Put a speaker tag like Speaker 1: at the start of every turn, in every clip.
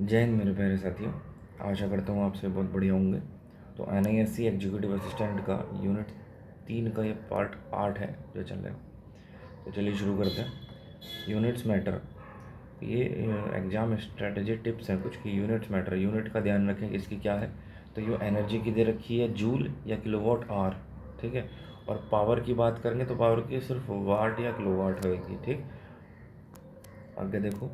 Speaker 1: जय हिंद मेरे प्यारे साथियों, आशा करता हूँ आपसे बहुत बढ़िया होंगे। तो NISC एग्जीक्यूटिव असिस्टेंट का यूनिट 3 का ये पार्ट 8 है जो चल रहा है। तो चलिए शुरू करते हैं। यूनिट्स मैटर, ये एग्ज़ाम स्ट्रेटजी टिप्स हैं कुछ कि यूनिट्स मैटर, यूनिट का ध्यान रखें इसकी क्या है। तो ये एनर्जी की दे रखी है जूल या किलोवाट आवर, ठीक है। और पावर की बात करेंगे तो पावर की सिर्फ वाट या किलोवाट होगी, ठीक। आगे देखो,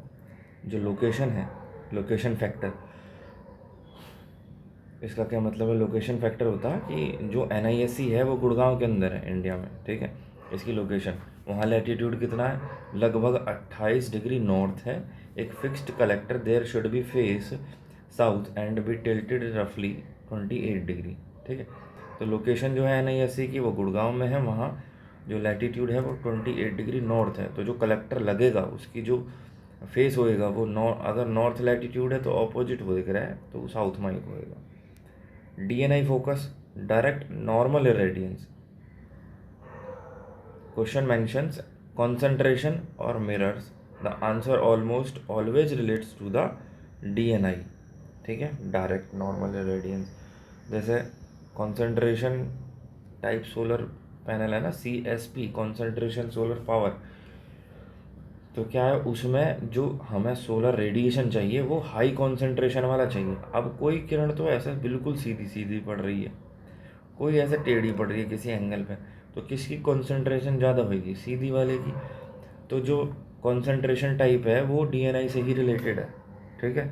Speaker 1: जो लोकेशन है, लोकेशन फैक्टर, इसका क्या मतलब है। लोकेशन फैक्टर होता है कि जो NISC है वो गुड़गांव के अंदर है इंडिया में, ठीक है। इसकी लोकेशन, वहाँ लैटीट्यूड कितना है, लगभग 28 डिग्री नॉर्थ है। एक fixed collector there should be face south and be tilted रफली 28 डिग्री, ठीक है। तो लोकेशन जो है NISC की वो गुड़गांव में है, वहाँ जो लैटीट्यूड है वो 28 डिग्री नॉर्थ है। तो जो कलेक्टर लगेगा उसकी जो फेस होएगा वो अगर नॉर्थ लैटीट्यूड है तो ऑपोजिट हो दिख रहा है तो साउथ में ही होएगा। DNI focus, direct normal irradiance. Question mentions concentration or mirrors. The answer almost always relates to the DNI, ठीक है, डायरेक्ट नॉर्मल इरेडियंस। जैसे कॉन्सेंट्रेशन टाइप सोलर पैनल है ना, CSP, कॉन्सेंट्रेशन सोलर पावर। तो क्या है उसमें जो हमें सोलर रेडिएशन चाहिए वो हाई कॉन्सेंट्रेशन वाला चाहिए। अब कोई किरण तो ऐसे बिल्कुल सीधी सीधी पड़ रही है, कोई ऐसे टेढ़ी पड़ रही है किसी एंगल पे, तो किसकी कॉन्सेंट्रेशन ज़्यादा होगी, सीधी वाले की। तो जो कॉन्सेंट्रेशन टाइप है वो DNI से ही रिलेटेड है, ठीक है।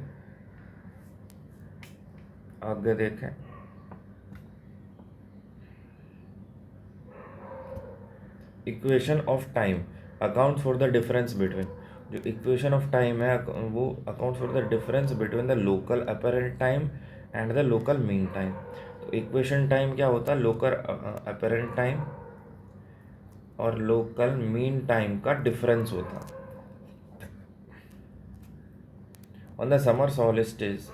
Speaker 1: आगे देखें, equation of time account for the difference between, जो इक्वेशन ऑफ टाइम है वो account for the difference between the local apparent time and the local mean time. तो इक्वेशन टाइम क्या होता है, लोकल अपेरेंट टाइम और लोकल मीन टाइम का difference होता है। On the summer solstice,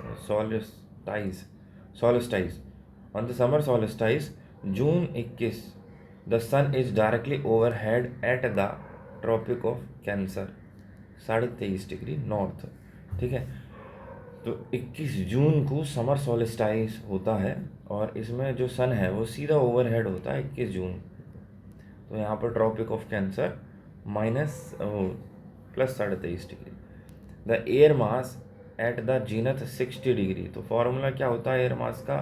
Speaker 1: on the summer solstice, June 21, the sun is directly overhead at the Tropic of Cancer, 23.5 degree north, ठीक है। तो 21 जून को समर सॉलिस्टाइस होता है और इसमें जो सन है वो सीधा ओवरहेड होता है 21 जून। तो यहाँ पर tropic of cancer minus plus 23.5 degree. The air mass at the zenith 60 degree. तो फॉर्मूला क्या होता है एयर मास का,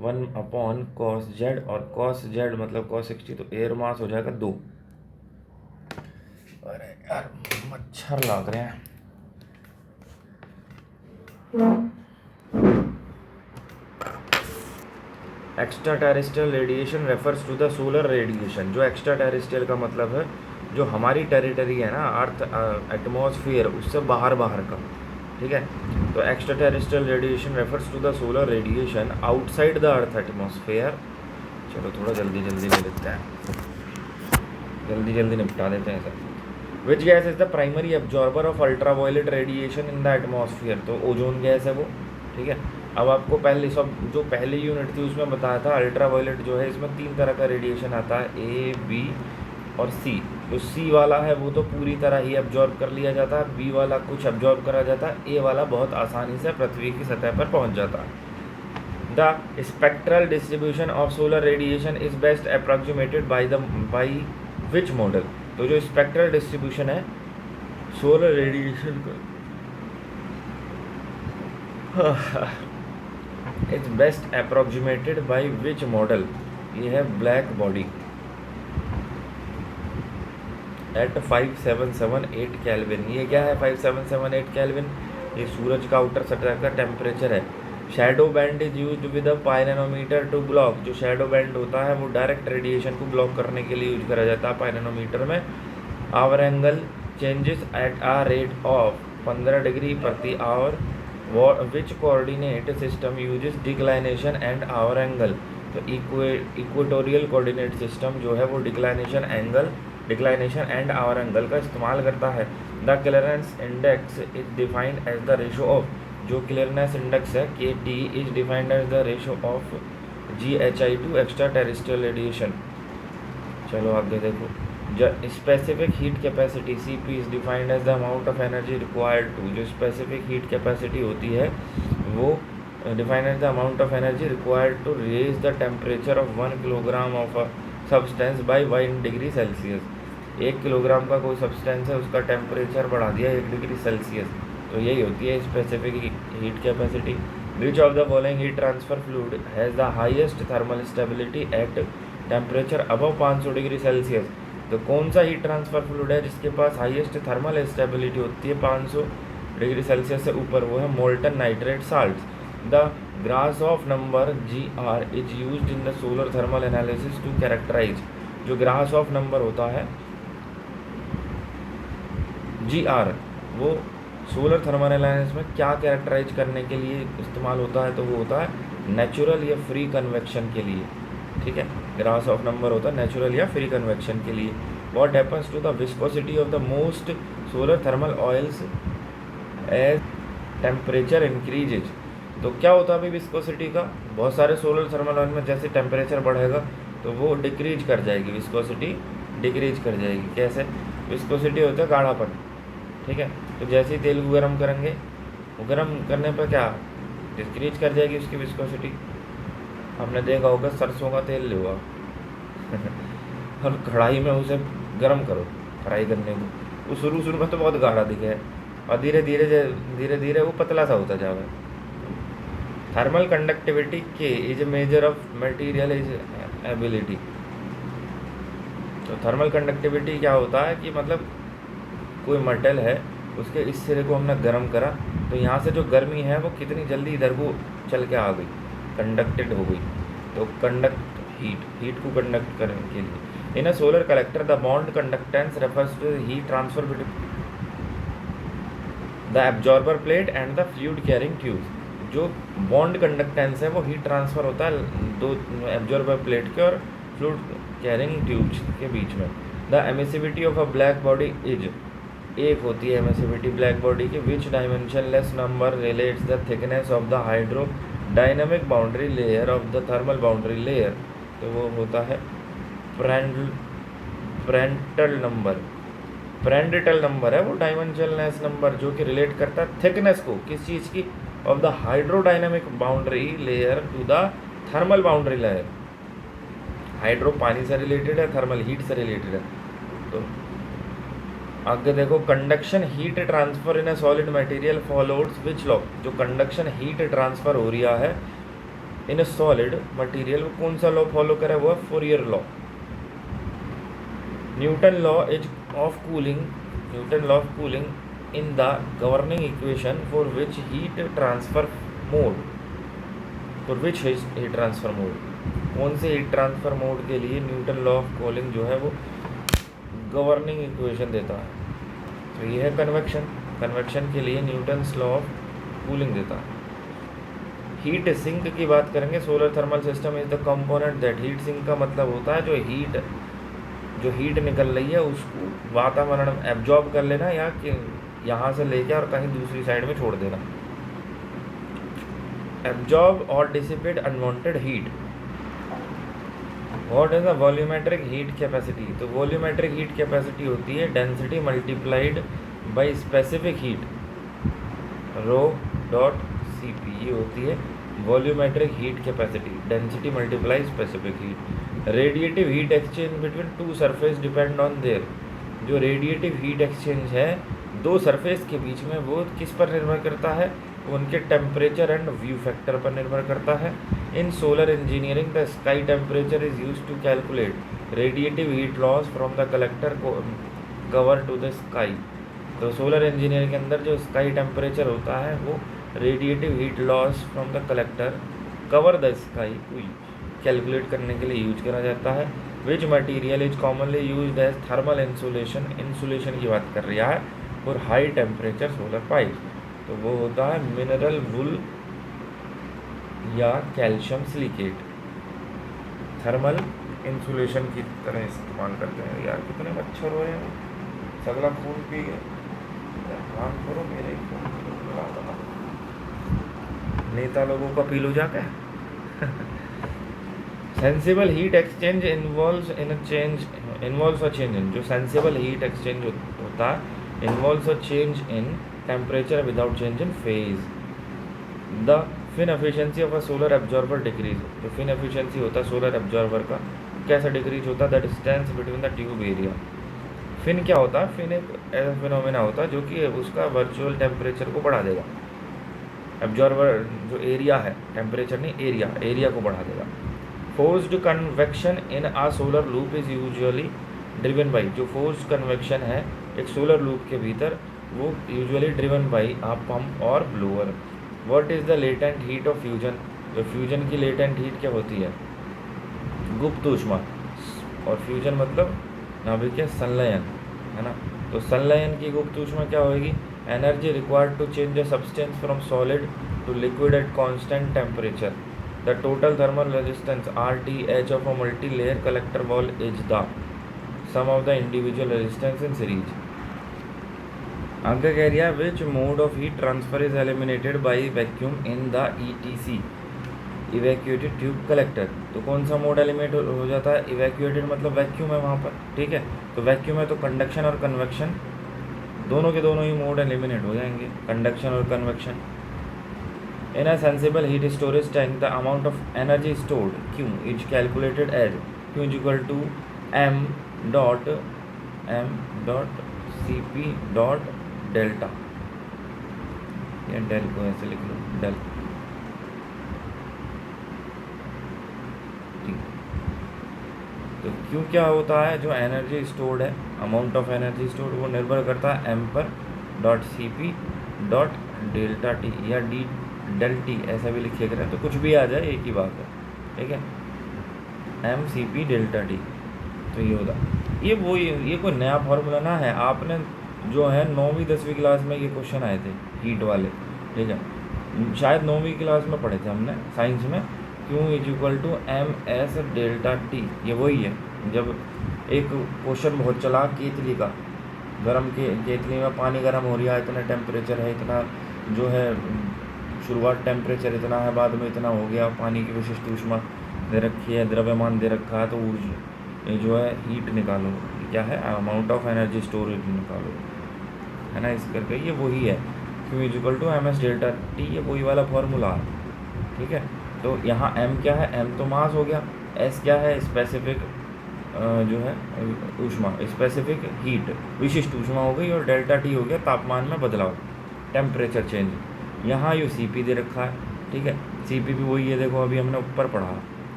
Speaker 1: 1/cos z, और cos z मतलब cos 60, तो एयर मास हो जाएगा 2। अरे यार मच्छर लग रहे हैं। Extra terrestrial radiation refers to the solar radiation. जो एक्स्ट्रा टेरेस्ट्रियल का मतलब है जो हमारी टेरिटरी है ना, अर्थ एटमॉस्फेयर उससे बाहर बाहर का, ठीक है। तो extra terrestrial radiation refers to the solar radiation outside the earth atmosphere. चलो थोड़ा जल्दी जल्दी ले लेते हैं, जल्दी जल्दी निपटा देते हैं sir. Which gas is the primary absorber of ultraviolet radiation in the atmosphere. तो ओजोन गैस है वो, ठीक है। अब आपको पहले सब जो पहली यूनिट थी उसमें बताया था अल्ट्रावायलेट जो है इसमें 3 तरह का रेडिएशन आता है, A, B और C। जो C वाला है वो तो पूरी तरह ही एब्जॉर्ब कर लिया जाता है, B वाला कुछ एब्जॉर्ब करा जाता है, A वाला बहुत आसानी से पृथ्वी की सतह पर पहुंच जाता है। The spectral distribution of solar radiation is best approximated by which model. तो जो स्पेक्ट्रल डिस्ट्रीब्यूशन है सोलर रेडिएशन का it's best approximated by which model, ये है ब्लैक बॉडी एट 5778 केल्विन। ये क्या है 5778 केल्विन, ये सूरज का आउटर सतह का टेम्परेचर है। Shadow band is used with a pyranometer to block. जो शैडो बैंड होता है वो डायरेक्ट रेडिएशन को ब्लॉक करने के लिए यूज करा जाता है पाइनोमीटर में। Hour angle changes at a rate of 15 degree प्रति hour. Which coordinate system uses declination and hour angle. तो इक्वेटोरियल कोऑर्डिनेट सिस्टम जो है वो डिक्लाइनेशन एंड आवर एंगल का इस्तेमाल करता है। The clearance index is defined as the ratio of, जो क्लियरनेस इंडेक्स है KT is defined as the ratio of GHI to extra terrestrial radiation. चलो आगे देखो, specific heat capacity CP is defined as the amount of energy required to, जो specific heat capacity होती है वो defined as the amount of energy required to raise the temperature of 1 kilogram of a substance by 1 degree Celsius. 1 kilogram का कोई substance है, उसका temperature बढ़ा दिया 1 डिग्री सेल्सियस, तो यही होती है specific heat capacity. Which of the following heat transfer fluid has the highest thermal stability at temperature above 500 degree Celsius. तो कौन सा हीट ट्रांसफर फ्लूइड है जिसके पास हाईएस्ट थर्मल स्टेबिलिटी होती है 500 डिग्री सेल्सियस से ऊपर? वो है molten nitrate salt. The Grashof number GR is used in the solar thermal analysis to characterize. जो ग्रासहॉफ नंबर होता है GR, वो सोलर थर्मल एनालिसिस में क्या कैरेक्टराइज करने के लिए इस्तेमाल होता है? तो वो होता है नेचुरल या फ्री कन्वेक्शन के लिए। ठीक है, ग्रासहॉफ नंबर होता है नेचुरल या फ्री कन्वेक्शन के लिए। What happens to the viscosity of the most solar thermal oils as temperature increases. तो क्या होता है अभी विस्कोसिटी का? बहुत सारे सोलर थर्मल ऑयल में जैसे टेम्परेचर बढ़ेगा तो वो डिक्रीज कर जाएगी, विस्कोसिटी डिक्रीज कर जाएगी। कैसे? विस्कोसिटी होता है गाढ़ापन। ठीक है, तो जैसे ही तेल को गर्म करेंगे, वो गर्म करने पर क्या डिक्रीज कर जाएगी उसकी विस्कोसिटी। आपने देखा होगा सरसों का तेल लो और कढ़ाई में उसे गर्म करो फ्राई करने को, वो शुरू में तो बहुत गाढ़ा दिखे और धीरे धीरे वो पतला सा होता जाए। थर्मल कंडक्टिविटी के is a measure of material is ability. तो थर्मल कंडक्टिविटी क्या होता है कि मतलब कोई मेटल है, उसके इस सिरे को हमने गर्म करा तो यहाँ से जो गर्मी है वो कितनी जल्दी इधर को चल के आ गई, कंडक्टेड हो गई। तो कंडक्ट हीट को कंडक्ट करने के लिए in a solar collector the bond conductance refers to heat transfer between the absorber plate and the fluid carrying tube. जो बॉन्ड कंडक्टेंस है वो हीट ट्रांसफ़र होता है दो एब्जॉर्बर प्लेट के और फ्लूइड कैरिंग ट्यूब्स के बीच में। The emissivity of a black body is, एक होती है एमिसिविटी ब्लैक बॉडी की, which dimensionless number relates the thickness of the hydrodynamic boundary layer of the thermal boundary layer. तो वो होता है प्रेंटल नंबर। प्रेंडिटल नंबर है वो डायमेंशनलेस नंबर जो कि रिलेट करता है थिकनेस को, किस चीज़ की? Of the hydrodynamic boundary layer to the thermal boundary layer. Hydro पानी से रिलेटेड है, थर्मल हीट से रिलेटेड है। तो आगे देखो, conduction heat transfer in a solid material follows which law. जो कंडक्शन हीट ट्रांसफर हो रहा है इन अ सॉलिड मटेरियल, वो कौन सा लॉ फॉलो करे? वो है Fourier law. Newton law is of cooling, Newton law of cooling in the governing equation for which heat transfer mode, कौन से हीट ट्रांसफर मोड के लिए न्यूटन लॉ ऑफ कूलिंग जो है वो गवर्निंग इक्वेशन देता है? तो ये है कन्वेक्शन के लिए न्यूटन्स लॉ ऑफ कूलिंग देता है। हीट सिंक की बात करेंगे। Solar thermal system is the component that, heat sink का मतलब होता है जो हीट निकल रही है उसको वातावरण एब्जॉर्ब कर लेना या कि यहाँ से लेके और कहीं दूसरी साइड में छोड़ देना। एब्जॉर्ब और dissipate unwanted heat. What is the volumetric heat capacity? तो वॉल्यूमेट्रिक हीट कैपेसिटी होती है density multiplied by specific heat, rho dot CP। ये होती है volumetric heat capacity, density multiply specific heat. Radiative heat exchange between two surface depend on their. जो radiative heat exchange है दो surface के बीच में, वो किस पर निर्भर करता है? उनके टेम्परेचर एंड व्यू फैक्टर पर निर्भर करता है। In solar engineering the sky temperature is use to calculate radiative heat loss from the collector cover to the sky. तो सोलर इंजीनियरिंग के अंदर जो स्काई टेम्परेचर होता है वो radiative heat loss from the collector cover the sky को calculate करने के लिए यूज करा जाता है। Which material is commonly use as thermal insulation, insulation की बात कर रहा है, और हाई टेम्परेचर सोलर पाइप। तो वो होता है मिनरल वुल या कैल्शियम सिलिकेट। थर्मल इंसुलेशन की तरह इस्तेमाल करते हैं। यार कितने मच्छर हो रहे हैं, सगला खून पी गए। काम करो, मेरे ही खून नेता लोगों का पी लो जाकर। Sensible heat exchange involves in a change involves a change in, जो सेंसिबल हीट एक्सचेंज होता है involves a change in temperature without change in phase. The fin efficiency of a solar absorber decrease, जो fin efficiency होता है solar absorber का कैसा decrease होता है, the distance between the tube area. Fin क्या होता है, फिन एक ऐसा फिनोमेना होता है जो कि उसका वर्चुअल टेम्परेचर को बढ़ा देगा। एब्जॉर्बर जो एरिया है, टेम्परेचर नहीं एरिया, एरिया को बढ़ा देगा। Forced convection in a solar loop is usually driven by, जो फोर्स्ड कन्वेक्शन है एक सोलर लूप के भीतर वो usually driven by a pump or blower. What is the latent heat of fusion, जो फ्यूजन की लेटेंट हीट क्या होती है, गुप्त ऊष्मा। और फ्यूजन मतलब नाभिकीय संलयन है ना, तो संलयन की गुप्त ऊष्मा क्या होगी, energy required to change a substance from solid to liquid at constant temperature. The total thermal resistance RTH of a multi layer collector wall is the sum of the individual resistance in series. आगे कह रहा है which mode of heat transfer is eliminated by vacuum in the ETC, evacuated tube collector. तो कौन सा mode eliminate हो जाता है, इवैक्यूएटेड मतलब वैक्यूम है वहाँ पर, ठीक है। तो वैक्यूम है तो कंडक्शन और कन्वेक्शन दोनों के दोनों ही मोड एलिमिनेट हो जाएंगे, कंडक्शन और convection. In a sensible heat storage tank the amount of energy stored Q is calculated as Q is equal to m dot Cp dot delta, या डेल को ऐसे लिख लो डेल, तो क्यों क्या होता है, जो एनर्जी स्टोर्ड है, अमाउंट ऑफ एनर्जी स्टोर्ड वो निर्भर करता है m पर dot Cp dot delta T या डी डेल टी, ऐसा भी लिखिए करें तो कुछ भी आ जाए एक ही बात है, ठीक है, mCp डेल्टा टी। तो ये होता, ये कोई नया फॉर्मूला ना है, आपने जो है 9वीं 10वीं क्लास में ये क्वेश्चन आए थे हीट वाले, ठीक है, शायद 9वीं क्लास में पढ़े थे हमने साइंस में, Q is equal to MS delta T. ये वही है, जब एक क्वेश्चन बहुत चला केतली का, गर्म के केतली में पानी गर्म हो रहा है, इतना टेम्परेचर है, इतना जो है शुरुआत टेम्परेचर इतना है, बाद में इतना हो गया, पानी की विशिष्ट ऊष्मा दे रखी है, द्रव्यमान दे रखा है, तो ऊर्जा ये जो है हीट निकालो, क्या है अमाउंट ऑफ एनर्जी स्टोरेज निकालो, है ना, इस करके ये वही है Q is equal to MS delta T, ये वही वाला फॉर्मूला है, ठीक है। तो यहाँ M क्या है, M तो मास हो गया, S क्या है स्पेसिफिक जो है ऊष्मा, स्पेसिफिक हीट विशिष्ट ऊष्मा हो गई, और डेल्टा टी हो गया तापमान में बदलाव, टेम्परेचर चेंज। यहाँ ये CP दे रखा है, ठीक है, CP भी वही है, देखो अभी हमने ऊपर पढ़ा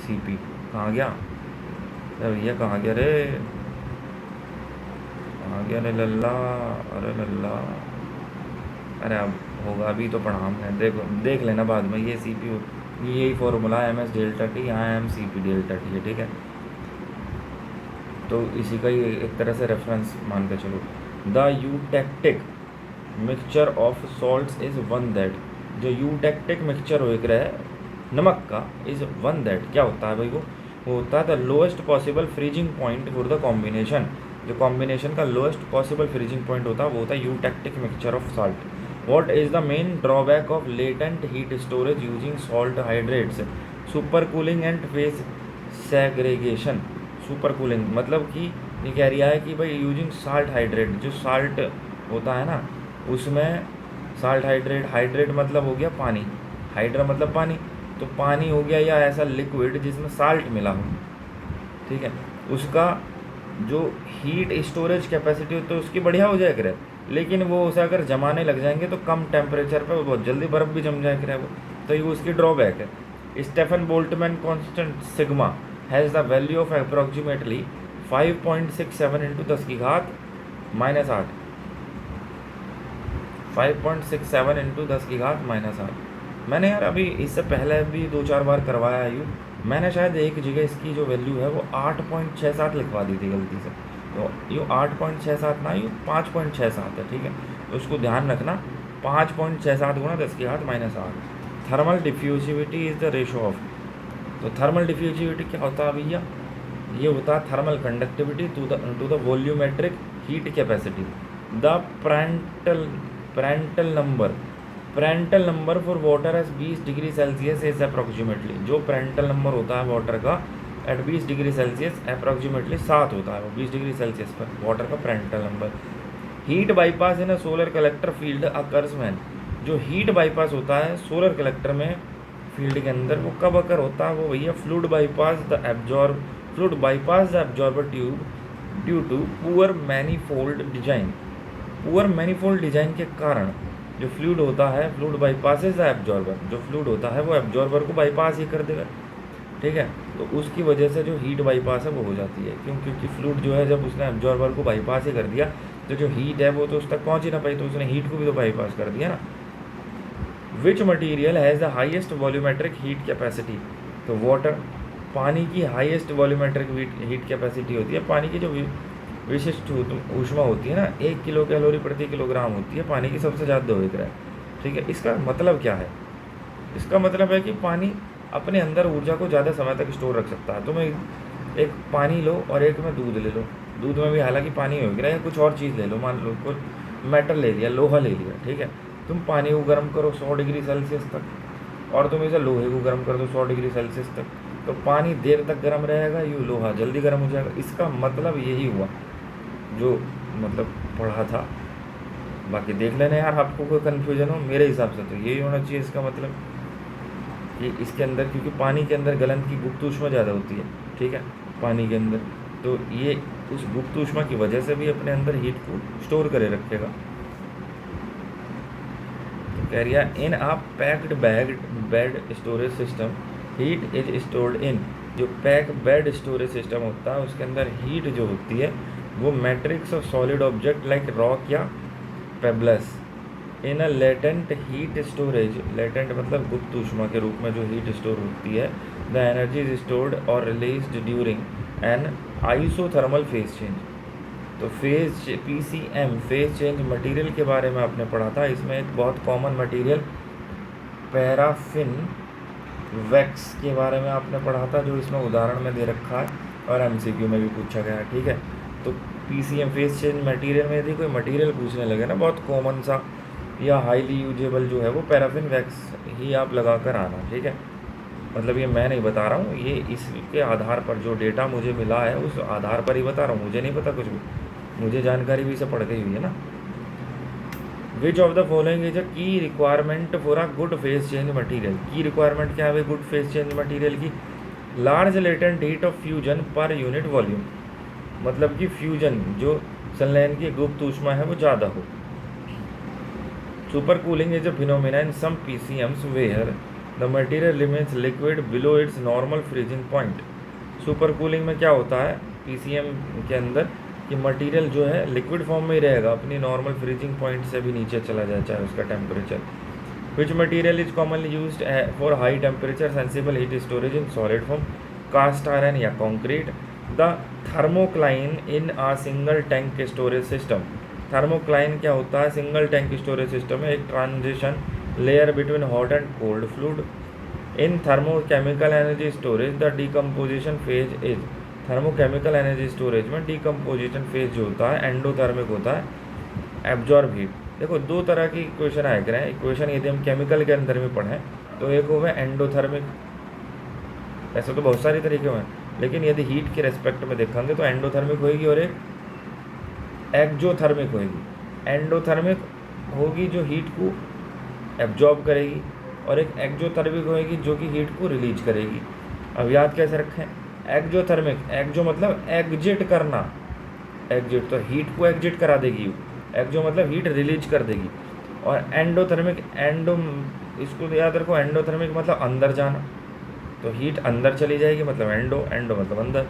Speaker 1: CP कहाँ गया, अरे भैया कहाँ गया रे, कहाँ गया रे लल्ला, अरे लल्ला, अरे अब होगा, अभी तो पढ़ा हमने, देखो देख लेना बाद में, ये CP यही फॉर्मूला MS डेल्टा टी, यहाँ mCp डेल्टा टी है, ठीक है। तो इसी का ही एक तरह से रेफरेंस मान के चलो। The eutectic mixture of salts is one that, जो यूटेक्टिक मिक्सचर हो एक रहा है नमक का, इज़ वन दैट क्या होता है भाई, वो होता है the lowest possible freezing point for the combination, जो कॉम्बिनेशन का लोएस्ट पॉसिबल फ्रीजिंग पॉइंट होता है वो होता है eutectic mixture of salt. What is the main drawback of latent heat storage using salt hydrates, super cooling and phase segregation. Super cooling मतलब कि ये कह रहा है कि भाई यूजिंग साल्ट हाइड्रेट, जो साल्ट होता है ना उसमें साल्ट हाइड्रेट, हाइड्रेट मतलब हो गया पानी, हाइड्रा मतलब पानी, तो पानी हो गया या ऐसा लिक्विड जिसमें साल्ट मिला हो, ठीक है, उसका जो हीट स्टोरेज कैपेसिटी होती है उसकी बढ़िया हो जाए करे, लेकिन वो उसे अगर जमाने लग जाएंगे तो कम टेम्परेचर पर बहुत जल्दी बर्फ़ भी जम जाए करे वो, तो ये उसकी ड्रॉबैक है। Stefan Boltzmann constant sigma has the value of approximately 5.67 into 10 की घात -8, 5.67 इंटू 10 की घात -8। मैंने यार अभी इससे पहले भी 2-4 बार करवाया यूँ, मैंने शायद एक जगह इसकी जो वैल्यू है वो 8.67 लिखवा दी थी गलती से, तो यूँ 8.67 ना यूँ 5.67 है, ठीक है, तो उसको ध्यान रखना, 5.67 गुणा 10 की घात -8। Thermal diffusivity is the ratio of, तो थर्मल डिफ्यूजिविटी क्या होता है भैया, ये होता है thermal conductivity to the volumetric heat capacity. The Prandtl number for water as 20 degree Celsius is approximately, जो Prandtl नंबर होता है वाटर का एट 20 डिग्री सेल्सियस अप्रॉक्सीमेटली 7 होता है वो 20 डिग्री सेल्सियस पर, वाटर का Prandtl number. Heat bypass in a solar collector field occurs when, जो हीट बाईपास होता है सोलर कलेक्टर में फील्ड के अंदर, वो कब अकर होता है? वो भैया fluid bypass the absorber tube due to poor manifold design. Poor manifold design के कारण जो फ्लूइड होता है, फ्लूइड बाईपासेस द एब्जॉर्बर, जो फ्लूइड होता है वो एब्जॉर्बर को बाईपास ही कर देगा, ठीक है। तो उसकी वजह से जो हीट बाईपास है वो हो जाती है, क्यों? क्योंकि फ्लूइड जो है जब उसने एब्जॉर्बर को बाईपास ही कर दिया तो जो हीट है वो तो उस तक पहुंच ही ना पाई, तो उसने हीट को भी तो बाईपास कर दिया ना। विच material has the highest volumetric heat capacity? तो वाटर, पानी की हाईएस्ट वॉल्यूमेट्रिक हीट कैपेसिटी होती है, पानी की जो विशिष्ट ऊष्मा होती है ना, 1 किलो कैलोरी प्रति किलोग्राम होती है पानी की, सबसे ज़्यादा हो रहा है, ठीक है। इसका मतलब क्या है? इसका मतलब है कि पानी अपने अंदर ऊर्जा को ज़्यादा समय तक स्टोर रख सकता है। तुम एक पानी लो और एक में दूध ले लो, दूध में भी हालांकि पानी हो गया, या कुछ और चीज़ ले लो, मान लो कुछ मेटल ले लिया, लोहा ले लिया, ठीक है। तुम पानी को गर्म करो 100 डिग्री सेल्सियस तक, और तुम इसे लोहे को गर्म कर दो 100 डिग्री सेल्सियस तक, तो पानी देर तक गर्म रहेगा, यूँ लोहा जल्दी गर्म हो जाएगा। इसका मतलब यही हुआ जो मतलब पढ़ा था। बाकी देख लेना यार, आपको कोई कन्फ्यूजन हो, मेरे हिसाब से तो यही होना चाहिए इसका मतलब कि इसके अंदर, क्योंकि पानी के अंदर गलन की गुप्त ऊष्मा ज़्यादा होती है, ठीक है, पानी के अंदर, तो ये उस गुप्त ऊष्मा की वजह से भी अपने अंदर हीट को स्टोर करे रखेगा। तो कह रहा in a packed bed storage system heat is stored in, जो पैक बेड स्टोरेज सिस्टम होता है उसके अंदर हीट जो होती है वो matrix of solid object like rock या pebbles in a latent heat storage. Latent मतलब गुप्त ऊष्मा के रूप में जो हीट स्टोर होती है। द एनर्जी इज स्टोर्ड और released during an isothermal phase change. तो phase PCM phase change material के बारे में आपने पढ़ा था। इसमें एक बहुत कॉमन मटेरियल पैराफिन वैक्स के बारे में आपने पढ़ा था, जो इसमें उदाहरण में दे रखा है और MCQ में भी पूछा गया है, ठीक है। तो PCM फेज चेंज मटेरियल में यदि कोई मटेरियल पूछने लगे ना बहुत कॉमन सा या हाईली यूजेबल जो है, वो पैराफिन वैक्स ही आप लगा कर आना, ठीक है। मतलब ये मैं नहीं बता रहा हूँ, ये इसके आधार पर जो डेटा मुझे मिला है उस आधार पर ही बता रहा हूँ, मुझे नहीं पता कुछ भी, मुझे जानकारी भी इसे पढ़ के हुई है ना। Which of the following is a key requirement for a good phase change material? Key requirement क्या है गुड फेज चेंज मटीरियल की? Large latent heat of fusion per unit volume, मतलब कि फ्यूजन जो संलयन की गुप्त ऊष्मा है वो ज़्यादा हो। Super cooling is a phenomena in some PCMs where the material remains liquid below its normal freezing point. Super cooling में क्या होता है PCM के अंदर कि मटेरियल जो है लिक्विड फॉर्म में ही रहेगा, अपनी नॉर्मल फ्रीजिंग पॉइंट से भी नीचे चला जाए चाहे उसका temperature. Which material is commonly used for high temperature sensible heat storage in solid form? Cast iron या concrete. The thermocline in a single tank storage system. Thermocline क्या होता है? सिंगल टैंक स्टोरेज सिस्टम में एक transition layer between hot and cold fluid. In thermochemical energy storage the decomposition phase is. Thermochemical energy storage में decomposition phase जो होता है endothermic होता है, एब्जॉर्ब हीट। देखो दो तरह की इक्वेशन आया करें, इक्वेशन यदि हम केमिकल के अंदर में पढ़ें तो एक हुआ एंडोथर्मिक, ऐसे तो बहुत सारे तरीके हुए हैं, लेकिन यदि हीट के रेस्पेक्ट में देखेंगे तो एंडोथर्मिक होगी और एक एक्जोथर्मिक होगी। एंडोथर्मिक होगी जो हीट को एब्जॉर्ब करेगी, और एक एक्जोथर्मिक होगी जो कि हीट को रिलीज करेगी। अब याद कैसे रखें? एक्जोथर्मिक, एक्जो मतलब एग्जिट करना, एग्जिट तो हीट को एग्जिट करा देगी, एक्जो मतलब हीट रिलीज कर देगी। और एंडोथर्मिक, एंडो इसको याद रखो, एंडोथर्मिक मतलब अंदर जाना, तो हीट अंदर चली जाएगी मतलब एंडो, एंडो मतलब अंदर।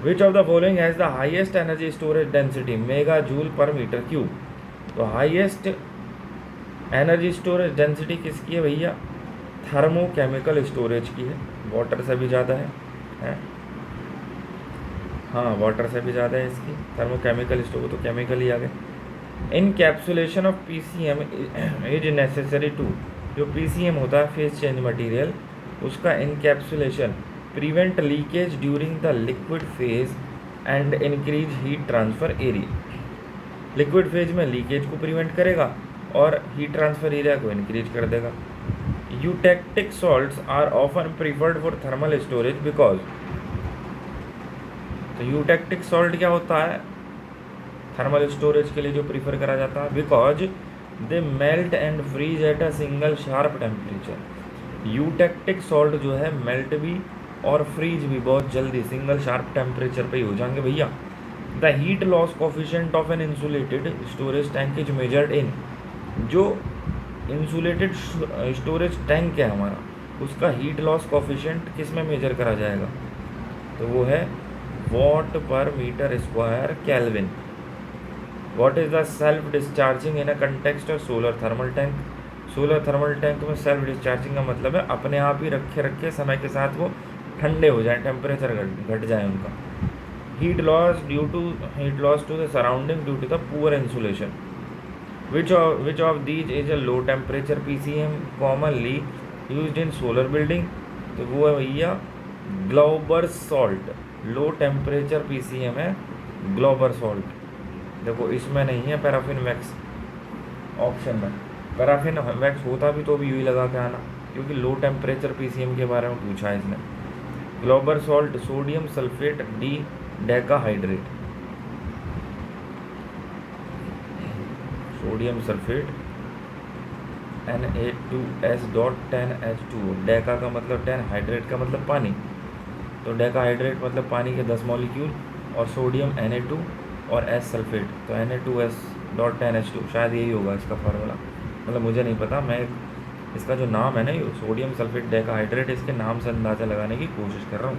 Speaker 1: Which of the following has the highest energy storage density mega joule per meter cube? तो हाइएस्ट एनर्जी स्टोरेज डेंसिटी किसकी है भैया? थर्मोकेमिकल स्टोरेज की है, वाटर से भी ज़्यादा है? हाँ वाटर से भी ज़्यादा है इसकी थर्मोकेमिकल स्टोरेज, तो केमिकल ही आ गए। Encapsulation of PCM is necessary to, जो PCM होता है फेज चेंज मटीरियल, उसका encapsulation prevent leakage during the liquid phase and increase heat transfer area. Liquid phase में लीकेज को प्रिवेंट करेगा और हीट ट्रांसफ़र एरिया को इंक्रीज कर देगा। Eutectic salts are often preferred for thermal storage because, तो eutectic salt क्या होता है थर्मल स्टोरेज के लिए जो प्रीफर करा जाता है? Because they melt and freeze at a single sharp temperature. Eutectic salt जो है मेल्ट भी और फ्रीज भी बहुत जल्दी सिंगल शार्प टेम्परेचर पे ही हो जाएंगे भैया। The heat loss coefficient of an insulated storage tank is measured in, जो इंसुलेटेड स्टोरेज टैंक है हमारा, उसका हीट लॉस कोफिशिएंट किस में मेजर करा जाएगा? तो वो है watt per metre square kelvin. What is the self discharging in a context of solar thermal tank? Solar thermal tank में सेल्फ डिस्चार्जिंग का मतलब है अपने आप ही रखे रखे समय के साथ वो ठंडे हो जाएं, टेम्परेचर घट जाए उनका। Heat loss to the surrounding due to the poor insulation. Which of these is a low temperature PCM commonly used in solar building? तो वो है भैया Glauber salt. Low temperature PCM है ग्लोबर सॉल्ट। देखो इसमें नहीं है पैराफिन वैक्स ऑप्शन में। पैराफिन वैक्स होता भी तो भी यूँ ही लगा के आना, क्योंकि लो टेम्परेचर PCM के बारे में पूछा है इसने। Glauber salt sodium sulphate D decahydrate, sodium sulphate Na2S.10H2। Deka का मतलब 10, हाइड्रेट का मतलब पानी, तो डेकाहाइड्रेट मतलब पानी के 10 मॉलिक्यूल और सोडियम Na2 और S सल्फेट, तो Na2S.10H2 शायद यही होगा इसका फार्मूला, मतलब मुझे नहीं पता। मैं इसका जो नाम है ना ये सोडियम सल्फेट डेकाहाइड्रेट, इसके नाम से अंदाज़ा लगाने की कोशिश कर रहा हूँ।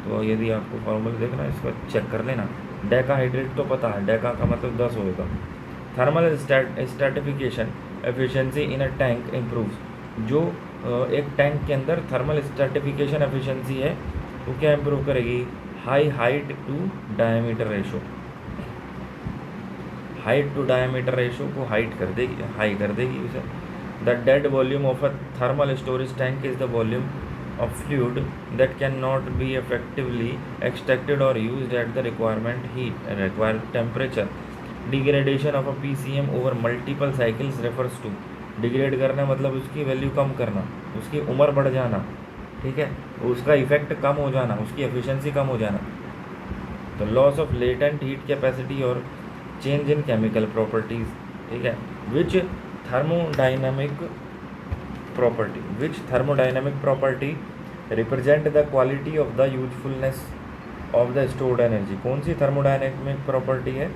Speaker 1: तो यदि आपको फार्मूला देखना इसको चेक कर लेना। डेकाहाइड्रेट तो पता है, डेका का मतलब 10 होगा। Thermal stratification efficiency in a tank improves, जो एक टैंक के अंदर थर्मल स्ट्रैटिफिकेशन एफिशिएंसी है वो क्या इम्प्रूव करेगी? High height to diameter ratio. Height to diameter ratio को हाई कर देगी उसे। The dead volume of a thermal storage tank is the volume of fluid that cannot be effectively extracted or used at the required temperature. Degradation of a PCM over multiple cycles refers to, degrade करना मतलब उसकी value कम करना, उसकी उम्र बढ़ जाना, ठीक है, उसका इफेक्ट कम हो जाना, उसकी एफिशिएंसी कम हो जाना। तो loss of latent heat capacity और चेंज इन केमिकल प्रॉपर्टीज, ठीक है। विच thermodynamic property represent the quality of the usefulness of the stored energy? कौन सी थर्मोडायनेमिक प्रॉपर्टी है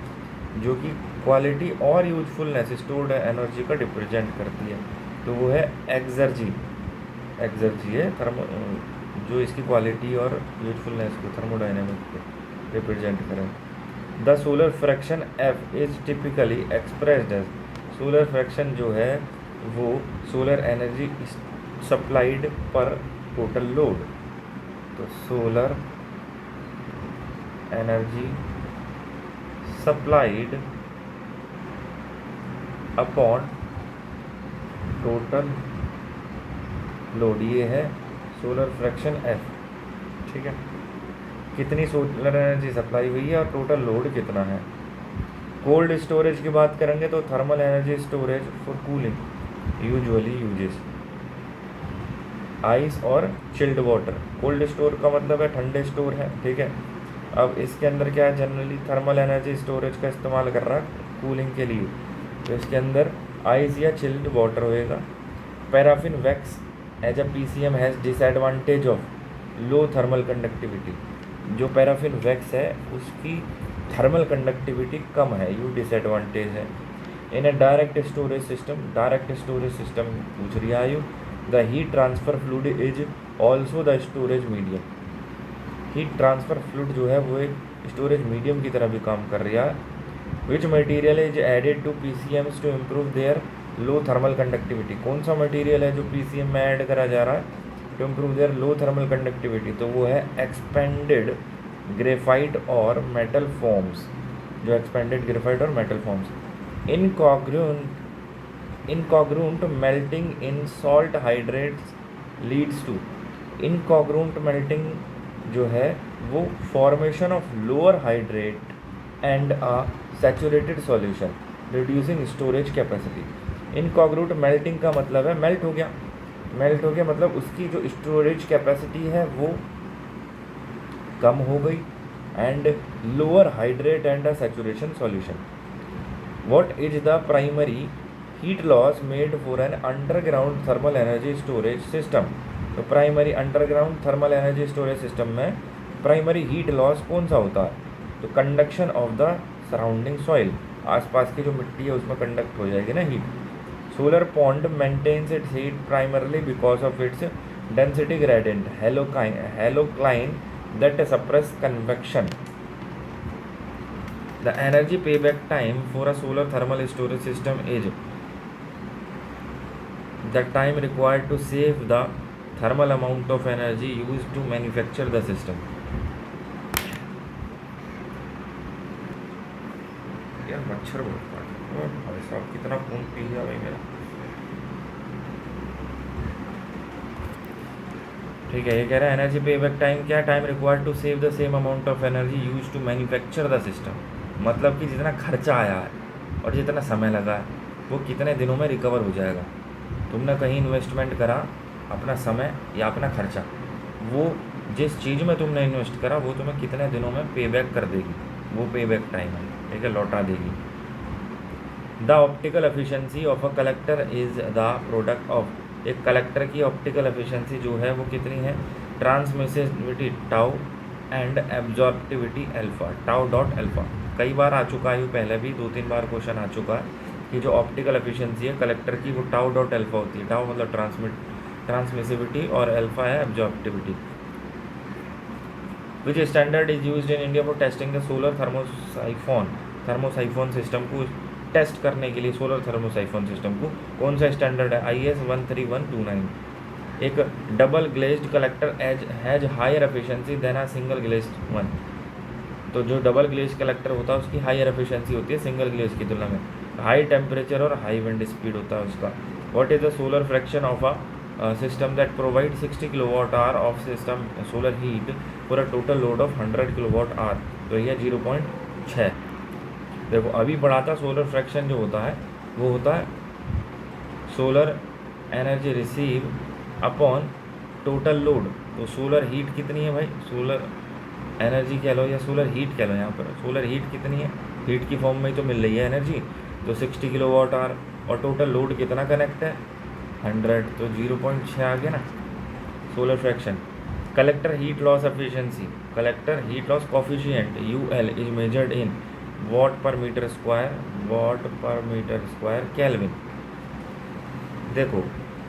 Speaker 1: जो कि क्वालिटी और यूजफुलनेस स्टोर्ड एनर्जी का रिप्रेजेंट करती है? तो वो है एक्सर्जी है जो इसकी क्वालिटी और यूजफुलनेस को थर्मोडायनेमिक को रिप्रेजेंट करें। The solar fraction F is typically expressed as, solar fraction जो है वो solar energy supplied per total load. तो solar energy supplied upon total load, ये है सोलर फ्रैक्शन F, ठीक है। कितनी सोलर एनर्जी सप्लाई हुई है और टोटल लोड कितना है। कोल्ड स्टोरेज की बात करेंगे तो thermal energy storage for cooling usually uses ice और चिल्ड वाटर। कोल्ड स्टोर का मतलब है ठंडे स्टोर है, ठीक है। अब इसके अंदर क्या है, जनरली थर्मल एनर्जी स्टोरेज का इस्तेमाल कर रहा है कूलिंग के लिए, तो इसके अंदर आइस या चिल्ड वाटर होएगा। Paraffin wax as a PCM has disadvantage of low thermal conductivity. जो पैराफिन वैक्स है उसकी थर्मल कंडक्टिविटी कम है, यू डिसएडवांटेज है। In a direct storage system पूछ रही है आयु, the heat transfer fluid is also the storage medium. Heat transfer fluid जो है वो एक स्टोरेज मीडियम की तरह भी काम कर रहा है। Which material is added to PCMs to improve their low thermal conductivity? कौन सा मटेरियल है जो PCM में ऐड करा जा रहा है to improve their low thermal conductivity? तो वो है एक्सपेंडेड ग्रेफाइट और मेटल फॉर्म्स, जो एक्सपेंडेड ग्रेफाइट और metal foams. Incongruent melting in salt hydrates leads to, incongruent melting जो है वो formation of lower hydrate and a saturated solution reducing storage capacity. Incongruent melting का मतलब है मेल्ट हो गया मतलब उसकी जो स्टोरेज कैपेसिटी है वो कम हो गई। and lower hydrate and a saturation solution. What is the primary heat loss made for an underground thermal energy storage system? तो primary underground thermal energy storage system में प्राइमरी हीट लॉस कौन सा होता है? तो conduction of the surrounding soil, आसपास की जो मिट्टी है उसमें कंडक्ट हो जाएगी ना heat. Solar pond maintains its heat primarily because of its density gradient halocline that suppress convection. The energy payback time for a solar thermal storage system is the time required to save the thermal amount of energy used to manufacture the system. यार मच्छर बहुत काट रहा है भाई साहब, कितना खून पी गया भाई मेरा. ठीक है, ये कह रहा है एनर्जी पे बैक टाइम क्या? Time required to save the same amount of energy use to manufacture the system. मतलब कि जितना खर्चा आया है और जितना समय लगा है वो कितने दिनों में रिकवर हो जाएगा. तुमने कहीं इन्वेस्टमेंट करा, अपना समय या अपना खर्चा, वो जिस चीज़ में तुमने इन्वेस्ट करा वो तुम्हें कितने दिनों में पे बैक कर देगी, वो पे बैक टाइम है. ठीक है, लौटा देगी. The optical efficiency of a collector is the product of, एक कलेक्टर की ऑप्टिकल एफिशिएंसी जो है वो कितनी है? Transmissivity tau and absorptivity alpha, tau dot alpha. कई बार आ चुका है, पहले भी 2-3 बार क्वेश्चन आ चुका है कि जो ऑप्टिकल एफिशिएंसी है कलेक्टर की वो टाउ डॉट अल्फा होती है. टाउ मतलब ट्रांसमिसिविटी और अल्फा है absorptivity. Which standard is used in India for testing the solar thermosiphon system को टेस्ट करने के लिए सोलर थर्मोसाइफोन सिस्टम को कौन सा स्टैंडर्ड है? IS 13129. एक double glazed collector has higher efficiency than a single glazed one. तो जो डबल ग्लेज कलेक्टर होता है उसकी हायर एफिशिएंसी होती है सिंगल ग्लेज की तुलना में. हाई टेम्परेचर और हाई विंड स्पीड होता है उसका. What is the solar fraction of a system that provide 60 kilowatt hour of system solar heat for a total load of 100 kilowatt hour? तो यह 0.6. देखो अभी बढ़ाता सोलर फ्रैक्शन जो होता है वो होता है solar energy receive upon total load. तो सोलर हीट कितनी है भाई? सोलर एनर्जी कह लो या सोलर हीट कह लो, यहाँ पर सोलर हीट कितनी है? हीट की फॉर्म में ही तो मिल रही है एनर्जी. तो 60 किलोवाट आवर और टोटल लोड कितना कनेक्ट है? 100. तो 0.6 आ गया ना solar fraction. Collector heat loss efficiency, collector heat loss coefficient UL is measured in what per metre square kelvin. देखो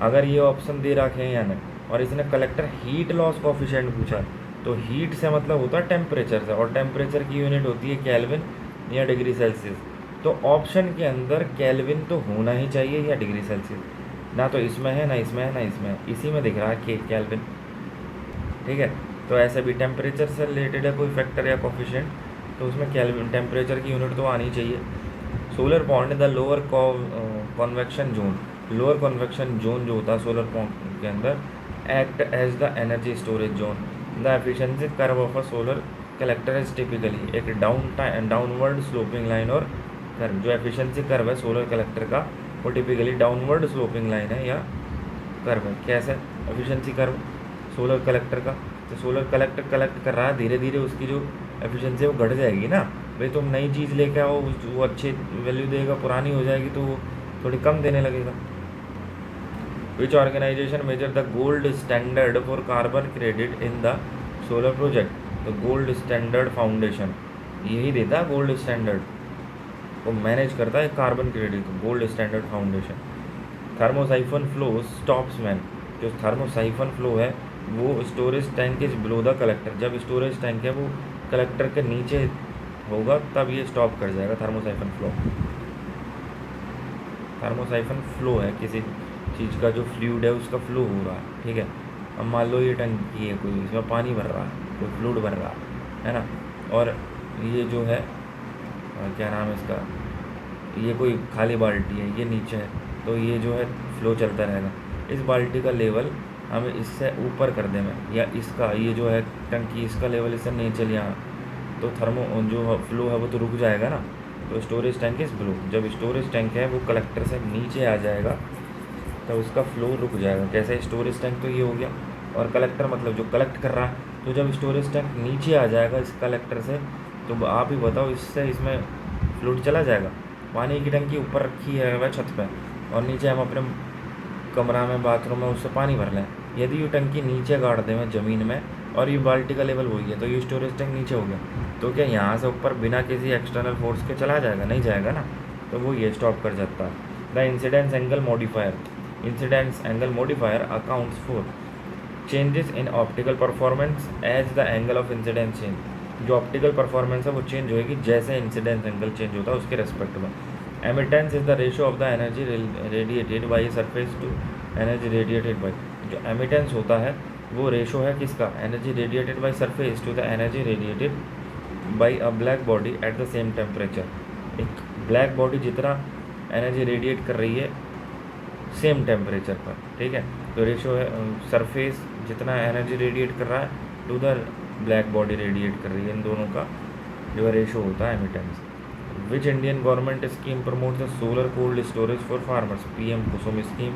Speaker 1: अगर ये ऑप्शन दे रखे हैं यानी और इसने कलेक्टर हीट लॉस कोफिशिएंट पूछा तो हीट से मतलब होता है टेम्परेचर से, और टेम्परेचर की यूनिट होती है केल्विन या डिग्री सेल्सियस. तो ऑप्शन के अंदर केल्विन तो होना ही चाहिए या डिग्री सेल्सियस. ना तो इसमें है, ना इसमें है, ना इसमें है. इसी में दिख रहा है केल्विन. ठीक है, तो ऐसे भी टेम्परेचर से रिलेटेड है कोई फैक्टर या कोफिशिएंट तो उसमें केल्विन टेम्परेचर की यूनिट तो आनी चाहिए. Solar pond the lower convection zone, lower convection zone जो होता है सोलर पॉन्ड के अंदर act as the energy storage zone. The efficiency curve of a solar collector is typically एक डाउनवर्ड स्लोपिंग लाइन और कर्व. जो एफिशिएंसी कर्व है solar collector का वो टिपिकली डाउनवर्ड स्लोपिंग लाइन है या कर्व है. कैसे एफिशिएंसी कर्व सोलर कलेक्टर का? तो सोलर कलेक्टर कलेक्ट कर रहा है, धीरे धीरे उसकी जो एफिशिएंसी वो घट जाएगी ना भाई. तुम नई चीज़ लेके आओ वो अच्छी वैल्यू देगा, पुरानी हो जाएगी तो वो थोड़ी कम देने लगेगा. Which organization measure the gold standard for carbon credit in the solar project? तो गोल्ड स्टैंडर्ड फाउंडेशन यही देता है, गोल्ड स्टैंडर्ड को मैनेज करता है carbon credit, gold standard foundation. Thermosiphon flow stops when, जो थर्मोसाइफन फ्लो है वो storage tank is below the collector. जब स्टोरेज टैंक है वो कलेक्टर के नीचे होगा तब ये स्टॉप कर जाएगा थर्मोसाइफन फ्लो. थर्मोसाइफन फ्लो है किसी चीज़ का जो फ्लूइड है उसका फ्लो हो रहा है. ठीक है, अब मान लो ये टंकी है कोई, इसमें पानी भर रहा है, कोई फ्लूइड भर रहा है ना, और ये जो है क्या नाम है इसका, ये कोई खाली बाल्टी है, ये नीचे है, तो ये जो है फ्लो चलता रहेगा. इस बाल्टी का लेवल हमें इससे ऊपर कर देना या इसका ये जो है टंकी इसका लेवल इससे नीचे लिया तो थर्मो जो फ्लो है वो तो रुक जाएगा ना. तो स्टोरेज टैंक इस फ्लो, जब स्टोरेज टैंक है वो कलेक्टर से नीचे आ जाएगा तो उसका फ्लो रुक जाएगा. कैसे? स्टोरेज टैंक तो ये हो गया और कलेक्टर मतलब जो कलेक्ट कर रहा है तो जब स्टोरेज टैंक नीचे आ जाएगा इस कलेक्टर से, तो आप ही बताओ इससे इसमें फ्लूइड चला जाएगा। पानी की टंकी ऊपर रखी है वह छत पे, और नीचे हम अपने कमरा में बाथरूम में उससे पानी भर लें। यदि ये टंकी नीचे गाड़ दें ज़मीन में, और ये बाल्टी का लेवल वही है, तो ये स्टोरेज टैंक नीचे हो गया, तो क्या यहाँ से ऊपर बिना किसी एक्सटर्नल फोर्स के चला जाएगा? नहीं जाएगा ना, तो वो ये स्टॉप कर जाता है। The incidence angle modifier, incidence angle modifier accounts for changes in optical performance as the angle of incidence change. जो ऑप्टिकल परफॉर्मेंस है वो चेंज होएगी जैसे इंसिडेंस एंगल चेंज होता है उसके रेस्पेक्ट में। Emittance is the ratio of the energy radiated by surface to energy radiated by. जो एमिटेंस होता है वो रेशो है किसका? Energy radiated by surface to the energy radiated by a black body at the same temperature. एक black body जितना energy radiate कर रही है सेम टेम्परेचर पर, ठीक है, तो रेशो है सरफेस जितना एनर्जी रेडिएट कर रहा है to the black body radiate कर रही है, इन दोनों का जो रेशो होता है emittance. Which Indian government scheme promote the solar cold storage for farmers? PM Kusum scheme.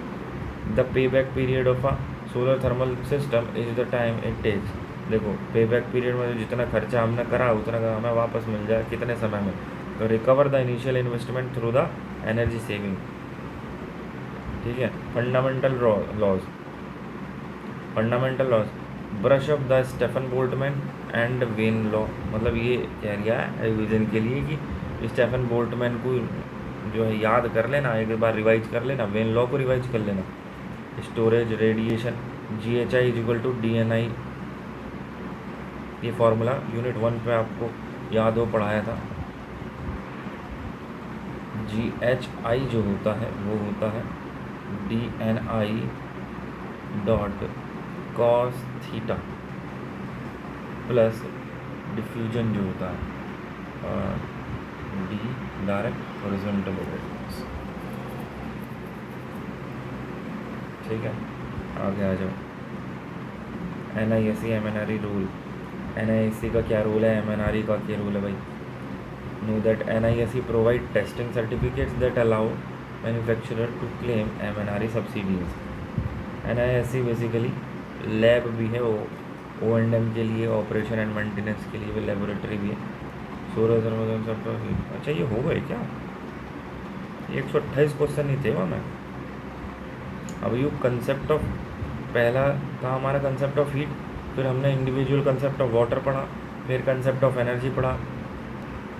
Speaker 1: The payback period of a solar thermal system is the time it takes. देखो payback period में जितना खर्चा हमने करा उतना का हमें वापस मिल जाए कितने समय में? तो recover the initial investment through the energy saving, ठीक है। Fundamental laws, fundamental laws brush of the Stefan Boltzmann and Wien law. मतलब ये कह रहा है रिविजन के लिए कि स्टेफन बोल्टमैन को जो है याद कर लेना, एक बार रिवाइज कर लेना, वेन लॉ को रिवाइज कर लेना। Storage radiation GHI equal to DNI, ये फार्मूला यूनिट 1 पे आपको याद हो पढ़ाया था। GHI जो होता है वो होता है DNI dot cos theta plus diffusion जो होता है D डायरेक्ट हॉरिजॉन्टल रेडियस, ठीक है। आगे आ जाओ। NISE MNRE rule. NISE का क्या रूल है, MNRE का क्या रूल है भाई? Know that NISE provide testing certificates that allow manufacturer to claim MNRE subsidies. NISE basically lab भी है, वो O&M के लिए, ऑपरेशन एंड मेंटेनेंस के लिए भी लेबोरेटरी भी है। सोलर थर्मल सब। अच्छा ये हो गए क्या? 128 क्वेश्चन ही थे वहाँ में। अब यू कंसेप्ट ऑफ, पहला था हमारा कंसेप्ट ऑफ हीट, फिर हमने इंडिविजुअल कंसेप्ट ऑफ वाटर पढ़ा, फिर कंसेप्ट ऑफ एनर्जी पढ़ा,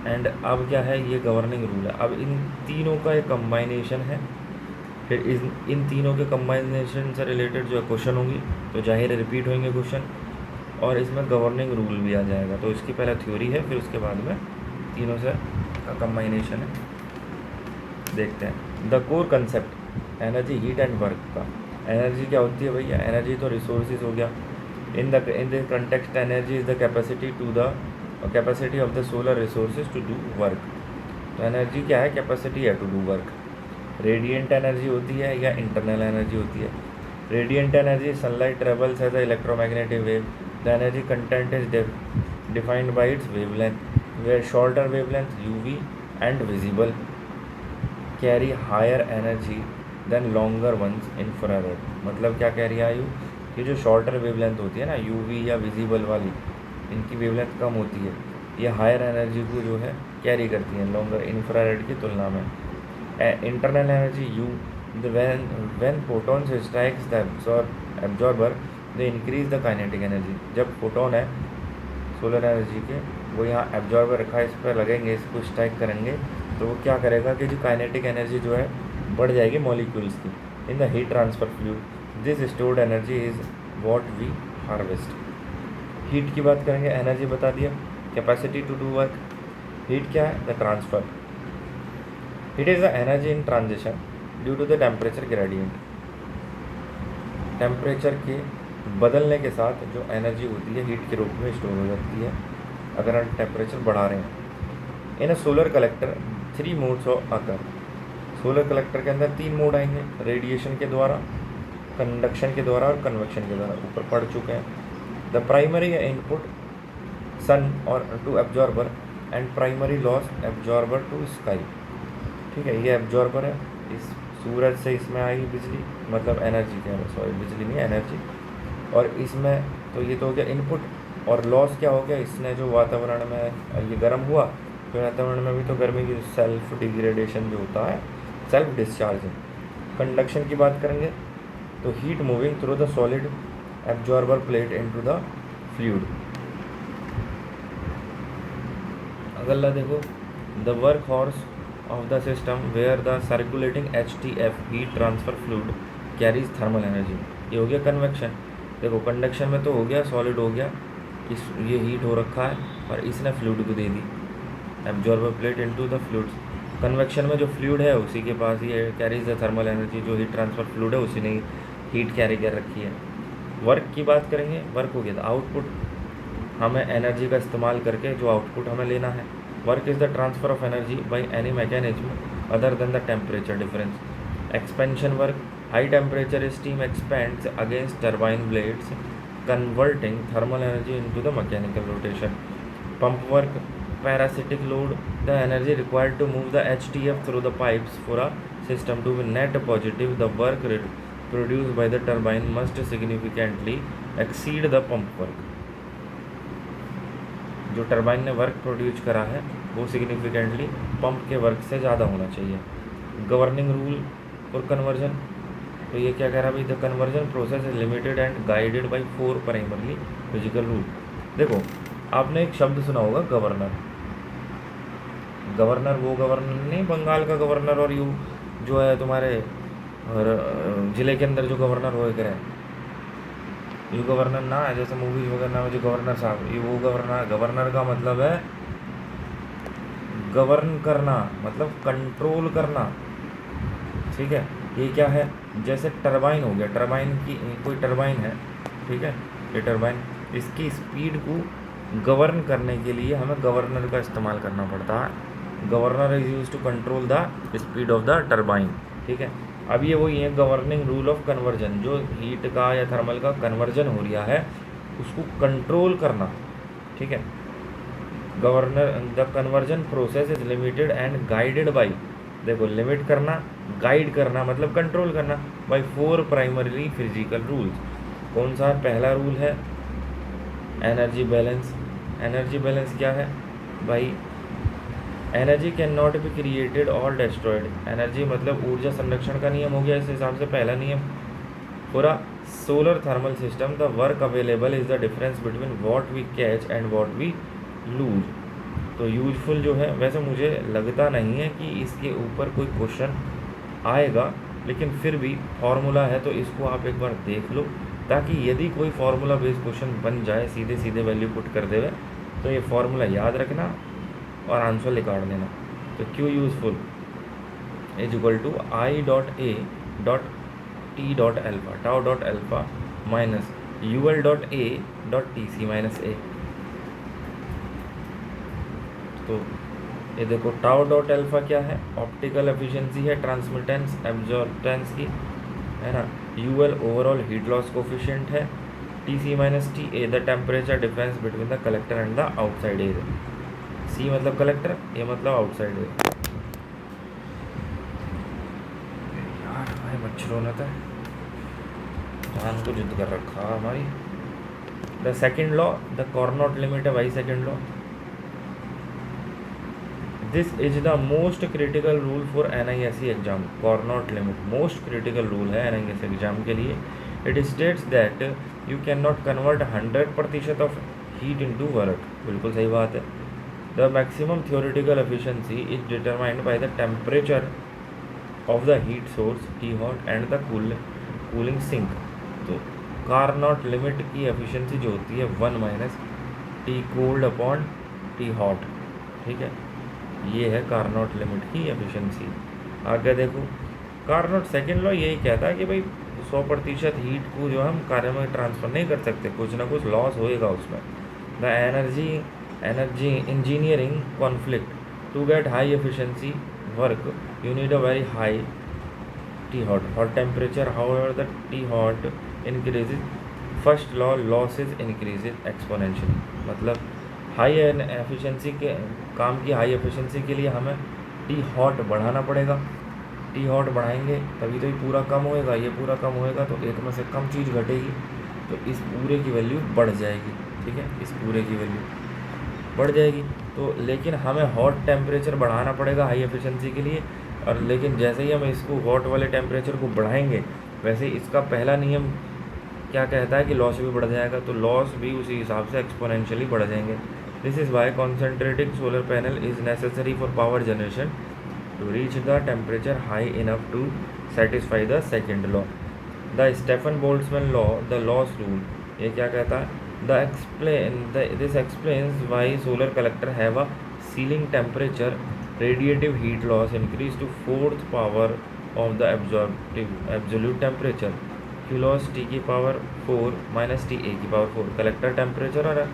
Speaker 1: एंड अब क्या है? ये गवर्निंग रूल है। अब इन तीनों का एक कंबाइनेशन है, फिर इन तीनों के कंबाइनेशन से रिलेटेड जो है क्वेश्चन होंगी, तो जाहिर है रिपीट होंगे क्वेश्चन, और इसमें गवर्निंग रूल भी आ जाएगा। तो इसकी पहले थ्योरी है, फिर उसके बाद में तीनों से का कंबाइनेशन है। देखते हैं the core concept energy heat and work का। एनर्जी क्या होती है भैया? एनर्जी तो रिसोर्सेज हो गया। In the context energy is the capacity of the solar resources to do work. तो एनर्जी क्या है? कैपेसिटी है to do work. Radiant energy होती है या इंटरनल एनर्जी होती है? Radiant energy sunlight travels as a electromagnetic wave. The energy content is defined by its wavelength, where shorter wavelength UV and visible carry higher energy than longer ones infrared. मतलब क्या कह रही है आयु? ये जो शॉर्टर वेवलेंथ होती है ना, UV या विजिबल वाली, इनकी वेवलेंथ कम होती है, ये हायर एनर्जी को जो है कैरी करती है लॉन्गर इंफ्रारेड की तुलना में। Internal energy U, when photons strikes the absorber they increase the kinetic energy. जब फोटोन है सोलर एनर्जी के, वो यहाँ एब्जॉर्बर रखा है, इस पर लगेंगे, इसको स्ट्राइक करेंगे, तो वो क्या करेगा कि जो काइनेटिक एनर्जी जो है बढ़ जाएगी मॉलिक्यूल्स की। In the heat transfer fluid this stored energy is what we harvest. Heat की बात करेंगे, एनर्जी बता दिया, capacity to do work. Heat क्या है? The transfer. Heat is the energy in transition due to the temperature gradient. Temperature के बदलने के साथ जो एनर्जी होती है हीट के रूप में स्टोर हो जाती है अगर हम टेम्परेचर बढ़ा रहे हैं। In a solar collector 3 modes of occur. Solar collector के अंदर 3 मोड आएंगे, रेडिएशन के द्वारा, कंडक्शन के द्वारा और कन्वेक्शन के द्वारा, ऊपर पढ़ चुके हैं। द प्राइमरी इनपुट सन और to absorber and primary loss absorber to sky. ठीक है, ये एब्जॉर्बर है, इस सूरज से इसमें आएगी बिजली, मतलब एनर्जी कह रहे, सॉरी बिजली नहीं एनर्जी, और इसमें तो ये तो हो गया इनपुट, और लॉस क्या हो गया, इसने जो वातावरण में ये गर्म हुआ, तो वातावरण में भी तो गर्मी की सेल्फ डिग्रेडेशन जो होता है, सेल्फ डिस्चार्ज है। कंडक्शन की बात करेंगे तो heat moving through the solid absorber plate into the fluid. अगला देखो, the workhorse of the system where the circulating HTF heat transfer fluid carries thermal energy. ये हो गया कन्वेक्शन। देखो कंडक्शन में तो हो गया, सॉलिड हो गया, इस ये हीट हो रखा है और इसने फ्लूइड को दे दी, absorber plate into the fluids. Convection में जो फ्लूइड है उसी के पास ये कैरीज द थर्मल एनर्जी, जो हीट ट्रांसफर फ्लूइड है उसी ने हीट कैरी कर रखी है। वर्क की बात करेंगे, वर्क हो गया आउटपुट, हमें एनर्जी का इस्तेमाल करके जो आउटपुट हमें लेना है। Work is the transfer of energy by any mechanism other than the temperature difference. Expansion work, high temperature steam expends against turbine blades converting thermal energy into the mechanical rotation. Pump work, parasitic load, the energy required to move the HTF through the pipes for a system to be net positive, the work produced by the turbine must significantly exceed the pump work. जो turbine ने work produce करा है वो significantly pump के work से ज़्यादा होना चाहिए। गवर्निंग रूल फॉर कन्वर्जन, तो ये क्या कह रहा है भाई, the conversion process is limited and guided by 4 primarily physical rule. देखो आपने एक शब्द सुना होगा गवर्नर। गवर्नर वो गवर्नर नहीं बंगाल का गवर्नर, और यू जो है तुम्हारे ज़िले के अंदर जो गवर्नर हो रहे यू गवर्नर ना है, जैसे मूवीज वगैरह में जो गवर्नर साहब, ये वो गवर्नर। गवर्नर का मतलब है गवर्न करना, मतलब कंट्रोल करना, ठीक है। ये क्या है, जैसे टरबाइन हो गया, टरबाइन की कोई टरबाइन है, ठीक है, ये टरबाइन, इसकी स्पीड को गवर्न करने के लिए हमें गवर्नर का इस्तेमाल करना पड़ता है। Governor is use to control the speed of the turbine, ठीक है। अब ये वही है गवर्निंग रूल ऑफ कन्वर्जन, जो हीट का या थर्मल का कन्वर्जन हो रहा है उसको कंट्रोल करना, ठीक है। Governor the conversion process is limited and guided by, देखो लिमिट करना, गाइड करना मतलब कंट्रोल करना, बाय 4 प्राइमरी फिजिकल रूल्स। कौन सा पहला रूल है, एनर्जी बैलेंस। एनर्जी बैलेंस क्या है भाई, energy can not be created और डिस्ट्रॉयड। एनर्जी मतलब ऊर्जा संरक्षण का नियम हो गया इस हिसाब से पहला नियम। पूरा solar thermal system, the work available is the difference between what we catch and what we lose. तो यूजफुल जो है, वैसे मुझे लगता नहीं है कि इसके ऊपर कोई क्वेश्चन आएगा, लेकिन फिर भी फार्मूला है तो इसको आप एक बार देख लो, ताकि यदि कोई फार्मूला बेस्ड क्वेश्चन बन जाए सीधे सीधे वैल्यू पुट कर देवे तो ये फार्मूला याद रखना और आंसर निकाल देना। तो Q useful is equal to I dot A dot T dot alpha, tau dot alpha minus U L dot A dot T C minus A. तो ये देखो टाउ डॉट एल्फा क्या है, ऑप्टिकल एफिशिएंसी है transmittance absorbance की, है ना। U L overall heat loss coefficient है, T C minus T A the temperature difference between the collector and the outside air. C मतलब कलेक्टर, ए मतलब आउटसाइड एयर। यार भाई मच्छरों ने तो जान को जिद कर रखा हमारी। The second law, the Carnot limit है भाई second law. This is the most critical rule for NISE exam. Carnot limit most critical rule है NISE एग्जाम के लिए। It states that you can not convert 100% of heat into work. बिल्कुल सही बात है। The maximum theoretical efficiency is determined by the temperature of the heat source T hot and the cooling sink. तो Carnot limit की efficiency जो होती है 1 minus T cold upon T hot, ठीक है। ये है कार्नोट लिमिट की एफिशिएंसी। आगे देखो कार्नोट सेकेंड लॉ यही कहता है कि भाई 100% हीट को जो हम कार्य में ट्रांसफ़र नहीं कर सकते, कुछ ना कुछ लॉस होएगा उसमें। The energy engineering conflict to get high efficiency work you need a very high T hot temperature. However the T hot increases, first law losses increases exponentially. मतलब हाई एफिशिएंसी के काम की हाई एफिशिएंसी के लिए हमें T hot बढ़ाना पड़ेगा। T hot बढ़ाएंगे तभी तो ये पूरा कम होएगा, ये पूरा कम होएगा तो एक में से कम चीज़ घटेगी, तो इस पूरे की वैल्यू बढ़ जाएगी। ठीक है, इस पूरे की वैल्यू बढ़ जाएगी। तो लेकिन हमें हॉट टेम्परेचर बढ़ाना पड़ेगा हाई एफिशिएंसी के लिए, और लेकिन जैसे ही हम इसको हॉट वाले टेम्परेचर को बढ़ाएंगे वैसे इसका पहला नियम क्या कहता है कि लॉस भी बढ़ जाएगा, तो लॉस भी उसी हिसाब से एक्सपोनेंशियली बढ़ जाएंगे। This is why concentrating solar panel is necessary for power generation to reach the temperature high enough to satisfy the second law, the Stefan Boltzmann law, the loss rule. ये क्या कहता है? This explains why solar collector have a ceiling temperature, radiative heat loss increase to fourth power of the absolute temperature, Q loss T की power 4 minus T A की power 4, collector temperature और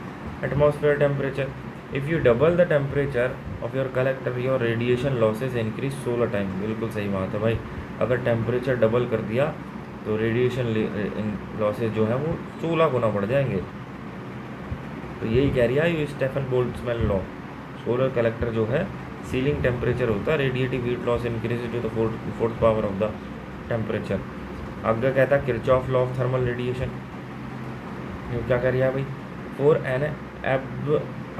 Speaker 1: atmosphere temperature. If you double the temperature of your collector, your radiation losses increase solar time. बिल्कुल सही बात है भाई, अगर temperature double कर दिया तो रेडिएशन लॉसेज जो है वो 16 गुना बढ़ जाएंगे। तो यही कह रही है ये Stefan Boltzmann law. Solar collector जो है सीलिंग टेम्परेचर होता है, radiative heat loss increase to the fourth power of the temperature. आगे कहता है Kirchhoff law of thermal radiation. ये क्या कह रही है भाई? For an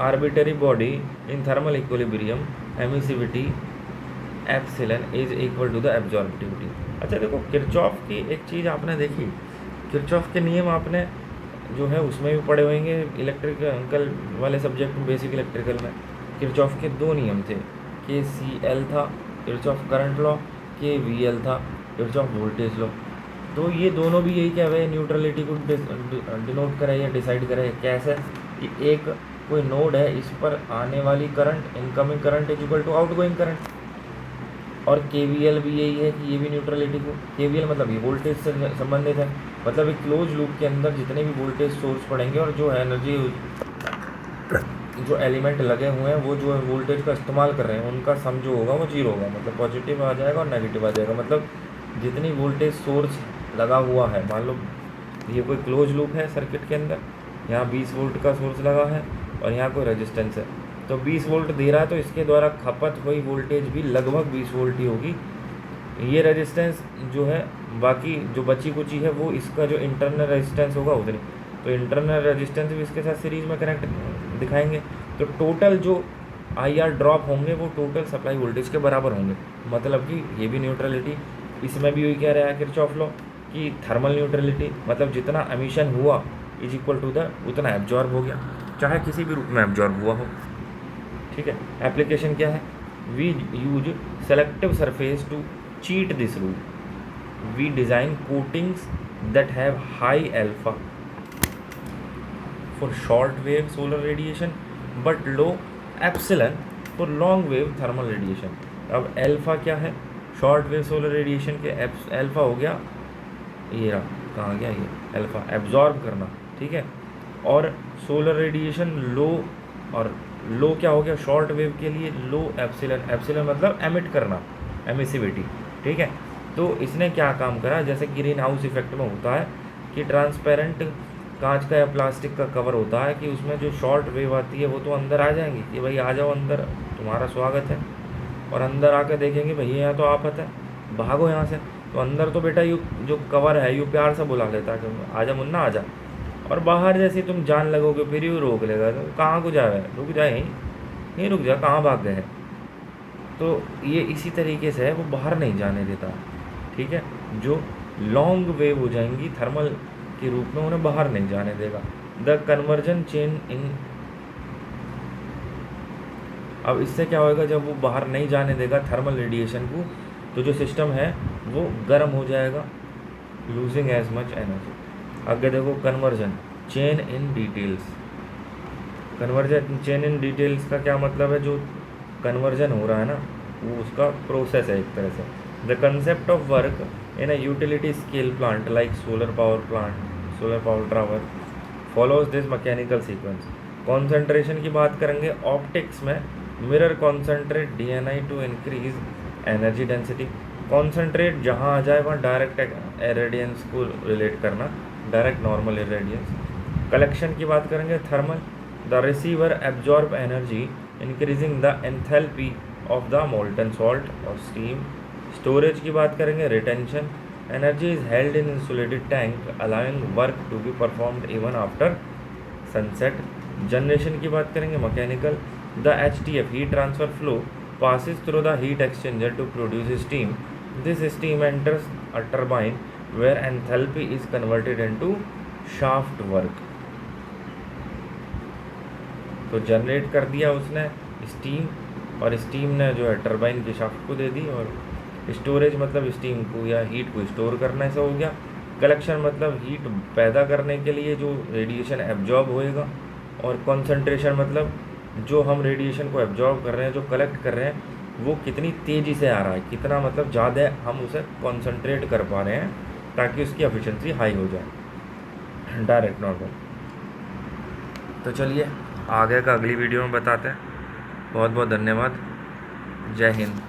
Speaker 1: arbitrary body in thermal equilibrium emissivity epsilon is equal to the absorptivity. अच्छा देखो, किरचॉफ की एक चीज़ आपने देखी, किरचॉफ के नियम आपने जो है उसमें भी पढ़े होंगे इलेक्ट्रिकल वाले सब्जेक्ट में, बेसिक इलेक्ट्रिकल में। किरचॉफ के दो नियम थे, KCL था किरचॉफ करंट लॉ, KVL था किरचॉफ वोल्टेज लॉ। तो ये दोनों भी यही क्या है, न्यूट्रलिटी को डिनोट करे या डिसाइड करे। कैसे कि एक कोई नोड है, इस पर आने वाली current incoming current is equal to outgoing current, और KVL भी यही है कि ये भी न्यूट्रलिटी को, KVL मतलब ये वोल्टेज से संबंधित है, मतलब एक क्लोज लूप के अंदर जितने भी वोल्टेज सोर्स पड़ेंगे और जो एनर्जी जो एलिमेंट लगे हुए हैं वो जो वोल्टेज का इस्तेमाल कर रहे हैं उनका सम जो होगा वो जीरो होगा, मतलब पॉजिटिव आ जाएगा और नेगेटिव आ जाएगा। मतलब जितनी वोल्टेज सोर्स लगा हुआ है, मान लो ये कोई क्लोज लूप है सर्किट के अंदर, यहाँ 20 वोल्ट का सोर्स लगा है और यहाँ कोई रेजिस्टेंस है, तो 20 वोल्ट दे रहा है तो इसके द्वारा खपत हुई वोल्टेज भी लगभग 20 वोल्ट ही होगी। ये रेजिस्टेंस जो है बाकी जो बची कुची है वो इसका जो इंटरनल रेजिस्टेंस होगा उतनी, तो इंटरनल रेजिस्टेंस भी इसके साथ सीरीज में कनेक्ट दिखाएंगे। तो टोटल जो IR ड्रॉप होंगे वो टोटल सप्लाई वोल्टेज के बराबर होंगे। मतलब कि ये भी न्यूट्रलिटी, इसमें भी वही कह रहा है किरचॉफ लॉ कि थर्मल न्यूट्रलिटी, मतलब जितना एमिशन हुआ इज इक्वल टू द उतना एब्जॉर्ब हो गया, चाहे किसी भी रूप में एब्जॉर्ब हुआ हो। ठीक है, एप्लीकेशन क्या है? We use selective surface to cheat this rule. We design coatings that have high alpha for short wave solar radiation but low epsilon for long wave thermal radiation. अब अल्फा क्या है? Short wave solar radiation के alpha हो गया, ये रहा, कहाँ गया ये अल्फा, एब्जॉर्ब करना, ठीक है। और सोलर रेडिएशन लो, और लो क्या हो गया शॉर्ट वेव के लिए? लो एप्सिलन, एप्सिलन मतलब एमिट करना, एमिसिविटी, ठीक है। तो इसने क्या काम करा, जैसे ग्रीन हाउस इफेक्ट में होता है कि ट्रांसपेरेंट कांच का या प्लास्टिक का कवर होता है कि उसमें जो शॉर्ट वेव आती है वो तो अंदर आ जाएंगी कि भाई आ जाओ अंदर, तुम्हारा स्वागत है, और अंदर आकर देखेंगे भैया यहाँ तो आफत है, भागो यहाँ से। तो अंदर तो बेटा यू जो कवर है यू प्यार से बुला लेता है कि आजा मुन्ना आजा, और बाहर जैसे तुम जान लगोगे फिर यू रोक लेगा, तो कहाँ को जाए, रुक जाए यहीं रुक जा, कहाँ भाग गए हैं। तो ये इसी तरीके से है, वो बाहर नहीं जाने देता, ठीक है। जो लॉन्ग वेव हो जाएंगी थर्मल के रूप में उन्हें बाहर नहीं जाने देगा। द कन्वर्जन चेन इन, अब इससे क्या होएगा, जब वो बाहर नहीं जाने देगा थर्मल रेडिएशन को, तो जो सिस्टम है वो गर्म हो जाएगा, लूजिंग एज मच एनर्जी। आगे देखो conversion chain in details. Conversion chain in details का क्या मतलब है? जो कन्वर्जन हो रहा है ना वो उसका प्रोसेस है एक तरह से। The concept of work in a utility scale plant like solar power plant, solar power tower follows this mechanical sequence. Concentration की बात करेंगे, ऑप्टिक्स में mirror concentrate DNI to increase energy density. Concentrate जहाँ आ जाए वहाँ डायरेक्ट इरेडियंस को relate करना, डायरेक्ट नॉर्मल इरेडियंस। कलेक्शन की बात करेंगे, thermal, the receiver absorb energy increasing the enthalpy of the molten salt और स्टीम। स्टोरेज की बात करेंगे, retention, energy is held in insulated tank allowing work to be performed even after sunset. Generation की बात करेंगे mechanical, the HTF heat transfer flow passes through the heat exchanger to produce steam. This steam enters a turbine where enthalpy is converted into shaft work. तो generate कर दिया उसने steam, और steam ने जो है टरबाइन के शाफ्ट को दे दी, और स्टोरेज मतलब स्टीम को या हीट को स्टोर करने से हो गया। कलेक्शन मतलब हीट पैदा करने के लिए जो रेडिएशन एब्जॉर्ब होएगा, और कॉन्सेंट्रेशन मतलब जो हम रेडिएशन को एब्जॉर्ब कर रहे हैं, जो कलेक्ट कर रहे हैं, वो कितनी तेज़ी से आ रहा है, कितना मतलब ज़्यादा हम उसे कॉन्सेंट्रेट कर पा रहे हैं ताकि उसकी एफिशिएंसी हाई हो जाए, डायरेक्ट नॉर्मल। तो चलिए आगे का अगली वीडियो में बताते हैं। बहुत बहुत धन्यवाद। जय हिंद।